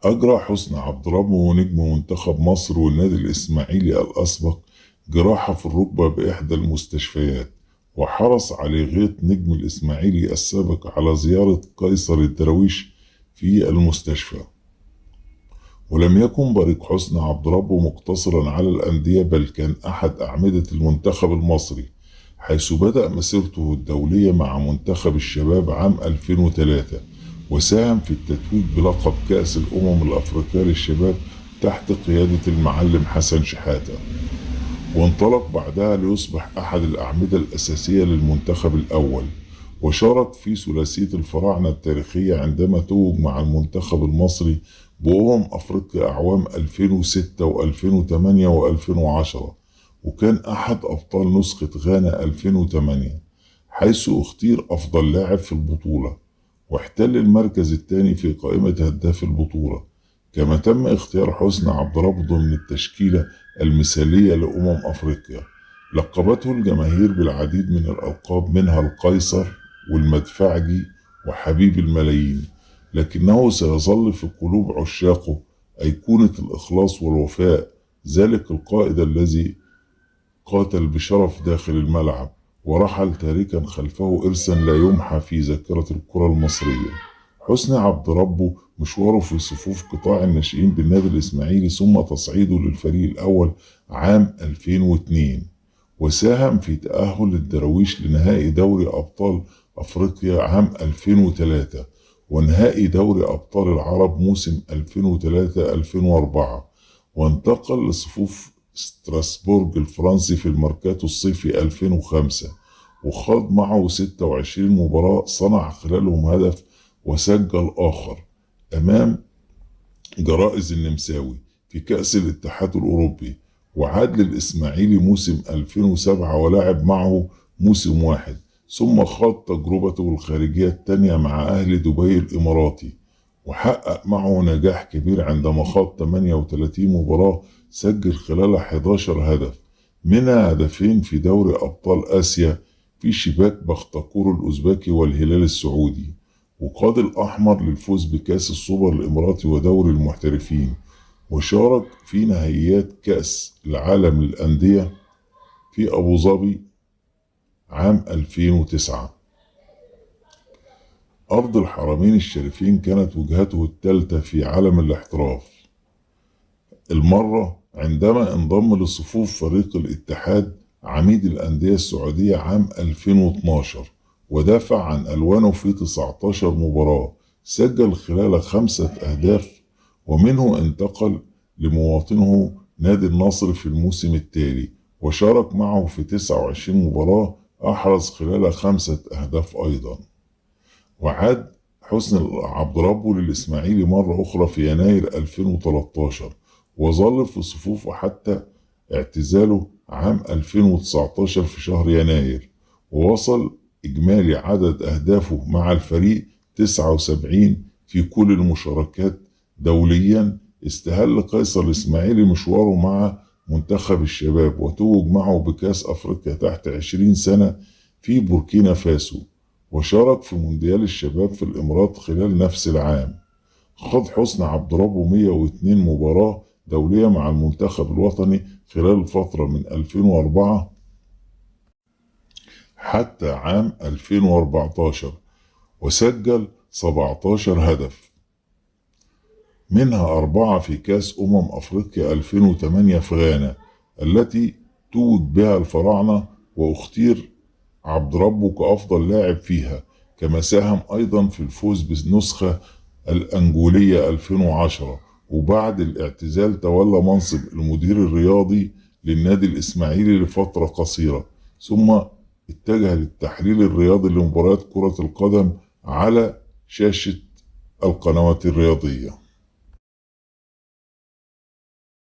أجرى حسني عبد ربه نجم منتخب مصر والنادي الإسماعيلي الأسبق جراحة في الركبة بإحدى المستشفيات، وحرص على غيط نجم الإسماعيلي السابق على زيارة قيصر الدراويش في المستشفى. ولم يكن بريق حسني عبد ربه مقتصرا على الأندية، بل كان أحد أعمدة المنتخب المصري، حيث بدأ مسيرته الدولية مع منتخب الشباب عام 2003، وساهم في التتويج بلقب كأس الأمم الأفريقية للشباب تحت قيادة المعلم حسن شحاتة، وانطلق بعدها ليصبح أحد الأعمدة الأساسية للمنتخب الأول، وشارك في ثلاثية الفراعنة التاريخية عندما توج مع المنتخب المصري أفريقيا أعوام 2006 و2008 و2010، وكان أحد أبطال نسخة غانا 2008، حيث اختير أفضل لاعب في البطولة، واحتل المركز الثاني في قائمة هداف البطولة. كما تم اختيار حسني عبد ربه ضمن التشكيلة المثالية أفريقيا. لقبته الجماهير بالعديد من الألقاب، منها القيصر والمدفعجي وحبيب الملايين، لكنه سيظل في قلوب عشاقه أيقونة الإخلاص والوفاء، ذلك القائد الذي قاتل بشرف داخل الملعب ورحل تاركا خلفه إرثا لا يمحى في ذاكرة الكرة المصرية. حسني عبد ربه مشواره في صفوف قطاع الناشئين بالنادي الإسماعيلي، ثم تصعيده للفريق الأول عام 2002، وساهم في تأهل الدراويش لنهائي دوري أبطال أفريقيا عام 2003، ونهائي دوري أبطال العرب موسم 2003-2004، وانتقل لصفوف ستراسبورج الفرنسي في الميركاتو الصيفي 2005، وخاض معه 26 مباراة، صنع خلالهم هدف وسجل آخر أمام جرائز النمساوي في كأس الاتحاد الأوروبي. وعاد للإسماعيلي موسم 2007 ولعب معه موسم واحد، ثم خاض تجربته الخارجية الثانية مع أهلي دبي الإماراتي، وحقق معه نجاح كبير عندما خاض 38 مباراة، سجل خلال 11 هدف، منها هدفين في دوري أبطال آسيا في شباك بختكور الأوزبكي والهلال السعودي، وقاد الأحمر للفوز بكأس السوبر الإماراتي ودوري المحترفين، وشارك في نهائيات كأس العالم للأندية في أبو ظبي عام 2009. أرض الحرمين الشريفين كانت وجهته الثالثة في عالم الاحتراف، المرة عندما انضم لصفوف فريق الاتحاد عميد الأندية السعودية عام 2012، ودافع عن ألوانه في 19 مباراة، سجل خلال 5 أهداف، ومنه انتقل لمواطنه نادي النصر في الموسم التالي، وشارك معه في 29 مباراة، أحرز خلال 5 أهداف أيضا. وعاد حسني عبد ربه للإسماعيلي مرة أخرى في يناير 2013، وظل في صفوفه حتى اعتزاله عام 2019 في شهر يناير، ووصل إجمالي عدد أهدافه مع الفريق 79 في كل المشاركات دوليا. استهل قيصر الإسماعيلي مشواره مع منتخب الشباب، وتوج معه بكأس أفريقيا تحت 20 سنة في بوركينا فاسو، وشارك في مونديال الشباب في الإمارات خلال نفس العام. خاض حسني عبد ربه 102 مباراة دولية مع المنتخب الوطني خلال الفترة من 2004 حتى عام 2014، وسجل 17 هدف، منها 4 في كأس أفريقيا 2008 في غانا التي توج بها الفراعنة، واختير عبد ربه كأفضل لاعب فيها. كما ساهم أيضا في الفوز بالنسخة الأنجولية 2010، وبعد الاعتزال تولى منصب المدير الرياضي للنادي الإسماعيلي لفترة قصيرة، ثم اتجه للتحليل الرياضي لمباريات كرة القدم على شاشة القنوات الرياضية.